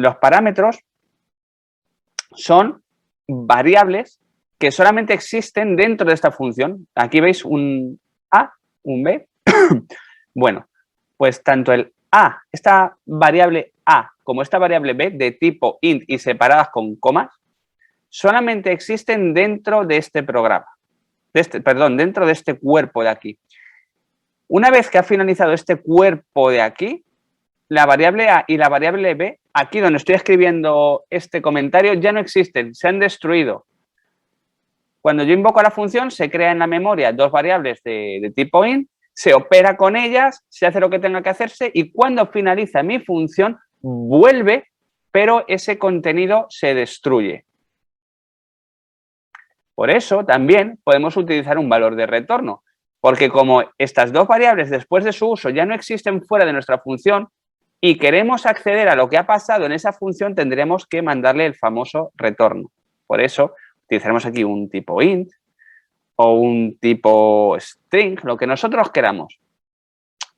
los parámetros son variables que solamente existen dentro de esta función. Aquí veis un A, un B. Bueno, pues tanto el A, esta variable A, como esta variable B de tipo int y separadas con comas, solamente existen dentro de este programa. Dentro de este cuerpo de aquí. Una vez que ha finalizado este cuerpo de aquí, la variable A y la variable B, aquí donde estoy escribiendo este comentario, ya no existen, se han destruido. Cuando yo invoco a la función, se crea en la memoria dos variables de tipo int, se opera con ellas, se hace lo que tenga que hacerse y cuando finaliza mi función, vuelve, pero ese contenido se destruye. Por eso también podemos utilizar un valor de retorno, porque como estas dos variables después de su uso ya no existen fuera de nuestra función y queremos acceder a lo que ha pasado en esa función, tendremos que mandarle el famoso retorno. Por eso utilizaremos aquí un tipo int o un tipo string, lo que nosotros queramos.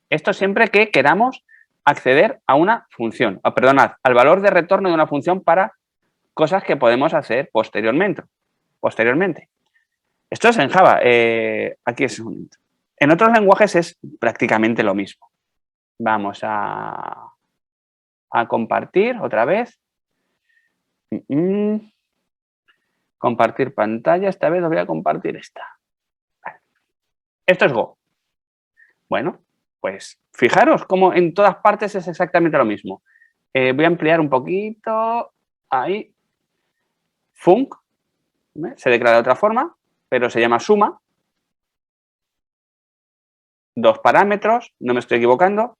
Esto siempre que queramos acceder a una función, al valor de retorno de una función para cosas que podemos hacer posteriormente. Esto es en Java, aquí es un int. En otros lenguajes es prácticamente lo mismo. Vamos a compartir otra vez. Compartir pantalla, esta vez os voy a compartir esta. Vale. Esto es Go. Bueno, pues fijaros cómo en todas partes es exactamente lo mismo. Voy a ampliar un poquito. Ahí. Func. Se declara de otra forma, pero se llama suma. Dos parámetros, no me estoy equivocando.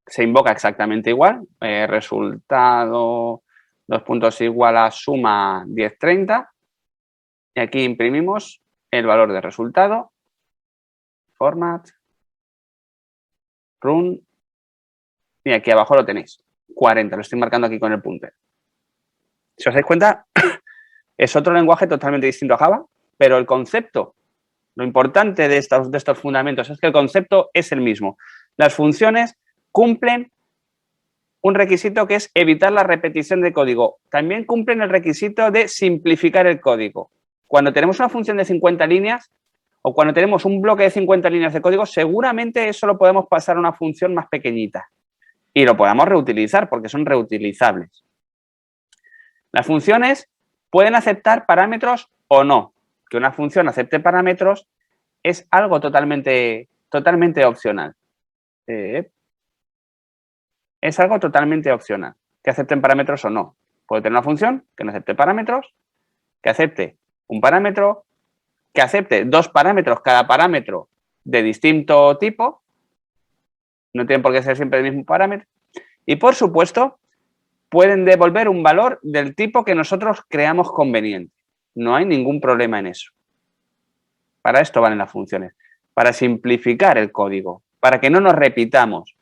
Se invoca exactamente igual. Resultado, dos puntos igual a suma 1030. Y aquí imprimimos el valor de resultado. Format. Run. Y aquí abajo lo tenéis. 40, lo estoy marcando aquí con el punter. Si os dais cuenta, es otro lenguaje totalmente distinto a Java, pero el concepto, lo importante de estos fundamentos es que el concepto es el mismo. Las funciones cumplen un requisito que es evitar la repetición de código. También cumplen el requisito de simplificar el código. Cuando tenemos una función de 50 líneas o cuando tenemos un bloque de 50 líneas de código, seguramente eso lo podemos pasar a una función más pequeñita y lo podamos reutilizar porque son reutilizables. Las funciones pueden aceptar parámetros o no. Que una función acepte parámetros es algo totalmente opcional. Es algo totalmente opcional, que acepten parámetros o no. Puede tener una función que no acepte parámetros, que acepte un parámetro, que acepte dos parámetros, cada parámetro de distinto tipo. No tienen por qué ser siempre el mismo parámetro. Y, por supuesto, pueden devolver un valor del tipo que nosotros creamos conveniente. No hay ningún problema en eso. Para esto valen las funciones, para simplificar el código, para que no nos repitamos.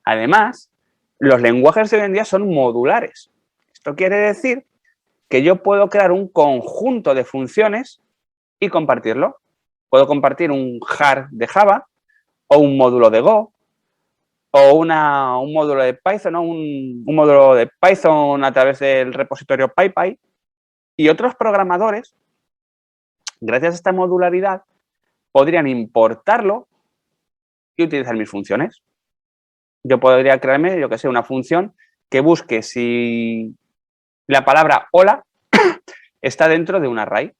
Además, los lenguajes de hoy en día son modulares. Esto quiere decir que yo puedo crear un conjunto de funciones y compartirlo. Puedo compartir un jar de Java o un módulo de Go o un módulo de Python, ¿no? un módulo de Python a través del repositorio PyPy. Y otros programadores, gracias a esta modularidad, podrían importarlo y utilizar mis funciones. Yo podría crearme, yo que sé, una función que busque si la palabra hola está dentro de un array.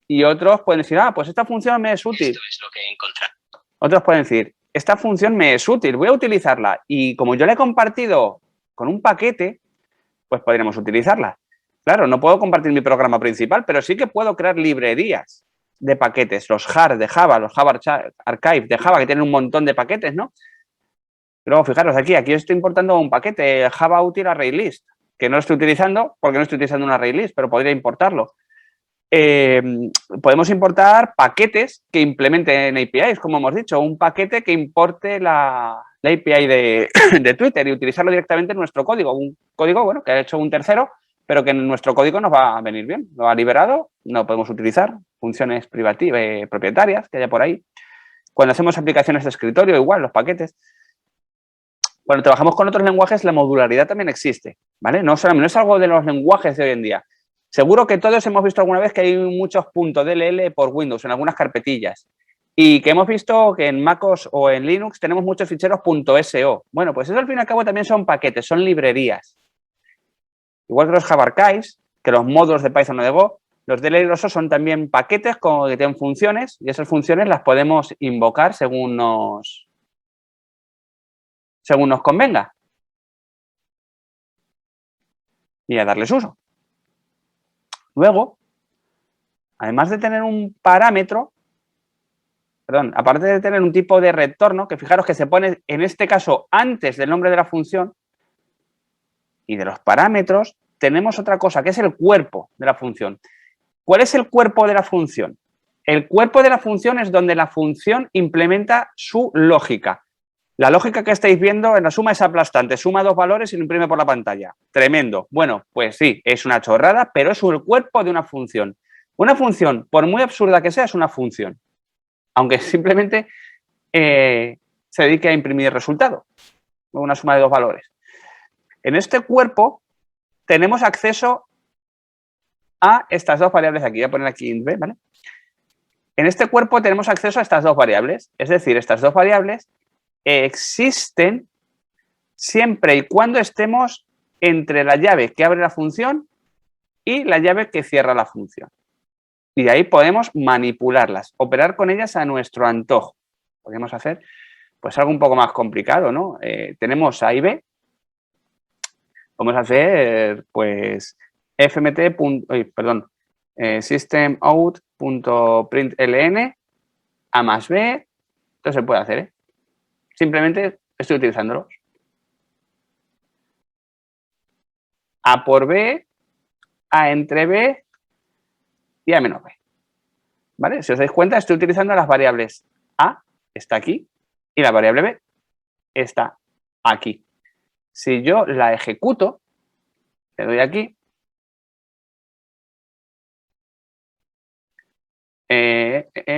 Y otros pueden decir, pues esta función me es útil. Esto es lo que he encontrado. Otros pueden decir, esta función me es útil, voy a utilizarla. Y como yo la he compartido con un paquete, pues podríamos utilizarla. Claro, no puedo compartir mi programa principal, pero sí que puedo crear librerías de paquetes. Los jar de Java, los Java Archive de Java, que tienen un montón de paquetes, ¿no? Luego, fijaros, aquí estoy importando un paquete Java Util ArrayList, que no lo estoy utilizando porque no estoy utilizando un ArrayList, pero podría importarlo. Podemos importar paquetes que implementen APIs, como hemos dicho, un paquete que importe la API de Twitter y utilizarlo directamente en nuestro código. Un código, bueno, que ha hecho un tercero, pero que en nuestro código nos va a venir bien. Lo ha liberado, no podemos utilizar funciones propietarias que haya por ahí. Cuando hacemos aplicaciones de escritorio, igual, los paquetes. Cuando trabajamos con otros lenguajes, la modularidad también existe, ¿vale? No es algo de los lenguajes de hoy en día. Seguro que todos hemos visto alguna vez que hay muchos .dll por Windows en algunas carpetillas y que hemos visto que en MacOS o en Linux tenemos muchos ficheros .so. Bueno, pues eso al fin y al cabo también son paquetes, son librerías. Igual que los Java Archives, que los módulos de Python o de Go, los DLL y los OS son también paquetes que tienen funciones y esas funciones las podemos invocar según nos convenga y a darles uso. Luego, además de tener un parámetro, aparte de tener un tipo de retorno, que fijaros que se pone en este caso antes del nombre de la función y de los parámetros, tenemos otra cosa que es el cuerpo de la función. ¿Cuál es el cuerpo de la función? El cuerpo de la función es donde la función implementa su lógica. La lógica que estáis viendo en la suma es aplastante, suma dos valores y lo imprime por la pantalla. Tremendo. Bueno, pues sí, es una chorrada, pero es el cuerpo de una función. Una función, por muy absurda que sea, es una función. Aunque simplemente se dedique a imprimir el resultado. Una suma de dos valores. En este cuerpo tenemos acceso a estas dos variables de aquí. Voy a poner aquí int b, ¿vale? En este cuerpo tenemos acceso a estas dos variables. Es decir, estas dos variables existen siempre y cuando estemos entre la llave que abre la función y la llave que cierra la función. Y de ahí podemos manipularlas, operar con ellas a nuestro antojo. Podemos hacer pues algo un poco más complicado, ¿no? Tenemos A y B. Vamos a hacer pues systemout.println A más B. Esto se puede hacer, ¿eh? Simplemente estoy utilizándolos. A por B, A entre B y A menos B. ¿Vale? Si os dais cuenta, estoy utilizando las variables A, está aquí, y la variable B está aquí. Si yo la ejecuto, le doy aquí,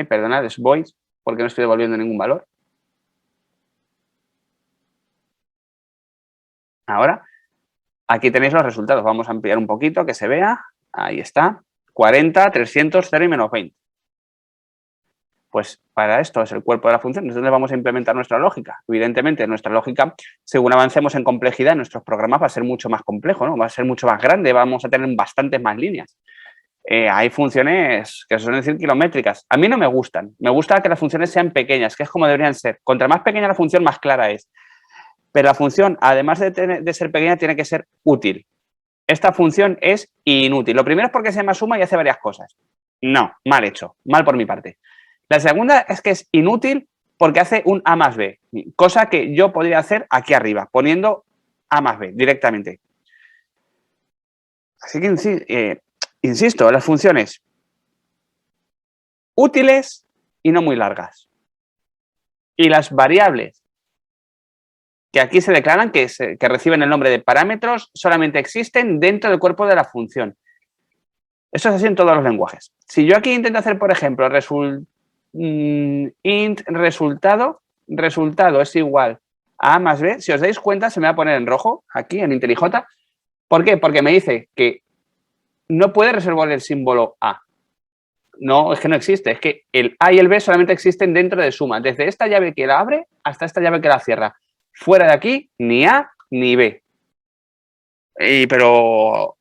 perdonad, es void, porque no estoy devolviendo ningún valor. Ahora, aquí tenéis los resultados. Vamos a ampliar un poquito, que se vea. Ahí está. 40, 300, 0 y menos 20. Pues para esto es el cuerpo de la función. Es donde vamos a implementar nuestra lógica. Evidentemente, nuestra lógica, según avancemos en complejidad, nuestros programas va a ser mucho más complejo, ¿no? Va a ser mucho más grande, vamos a tener bastantes más líneas. Hay funciones que se suelen decir kilométricas. A mí no me gustan. Me gusta que las funciones sean pequeñas, que es como deberían ser. Contra más pequeña la función, más clara es. Pero la función, además de ser pequeña, tiene que ser útil. Esta función es inútil. Lo primero es porque se llama suma y hace varias cosas. No, mal hecho, mal por mi parte. La segunda es que es inútil porque hace un A más B, cosa que yo podría hacer aquí arriba, poniendo A más B directamente. Así que, insisto, las funciones útiles y no muy largas. Y las variables que aquí se declaran que reciben el nombre de parámetros solamente existen dentro del cuerpo de la función. Eso es así en todos los lenguajes. Si yo aquí intento hacer, por ejemplo, int resultado es igual a A más B, si os dais cuenta se me va a poner en rojo aquí en IntelliJ. ¿Por qué? Porque me dice que no puede resolver el símbolo A. No, es que no existe. Es que el A y el B solamente existen dentro de suma. Desde esta llave que la abre hasta esta llave que la cierra. Fuera de aquí, ni A ni B. Pero,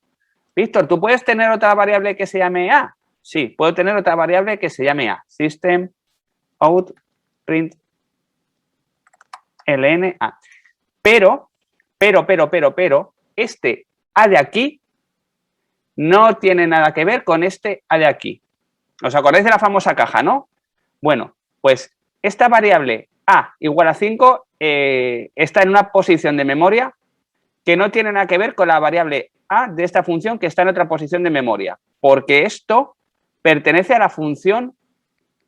Víctor, ¿tú puedes tener otra variable que se llame A? Sí, puedo tener otra variable que se llame A. System out print ln A. Pero, este A de aquí no tiene nada que ver con este A de aquí. ¿Os acordáis de la famosa caja, no? Bueno, pues esta variable A igual a 5 está en una posición de memoria que no tiene nada que ver con la variable A de esta función que está en otra posición de memoria, porque esto pertenece a la función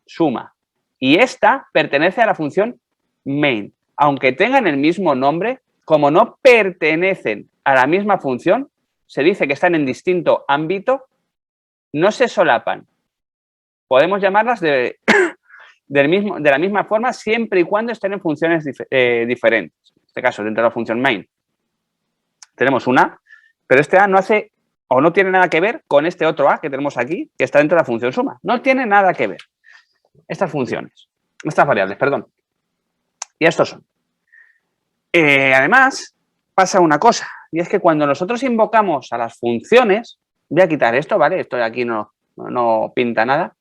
suma y esta pertenece a la función main. Aunque tengan el mismo nombre, como no pertenecen a la misma función, se dice que están en distinto ámbito, no se solapan. Podemos llamarlas de la misma forma siempre y cuando estén en funciones diferentes. En este caso, dentro de la función main, tenemos un A, pero este A no hace o no tiene nada que ver con este otro A que tenemos aquí, que está dentro de la función suma. No tiene nada que ver. Estas funciones, estas variables, perdón. Y estos son. Además, pasa una cosa, y es que cuando nosotros invocamos a las funciones, voy a quitar esto, ¿vale? Esto de aquí no pinta nada.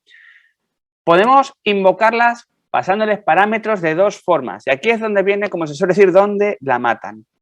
Podemos invocarlas pasándoles parámetros de dos formas. Y aquí es donde viene, como se suele decir, donde la matan.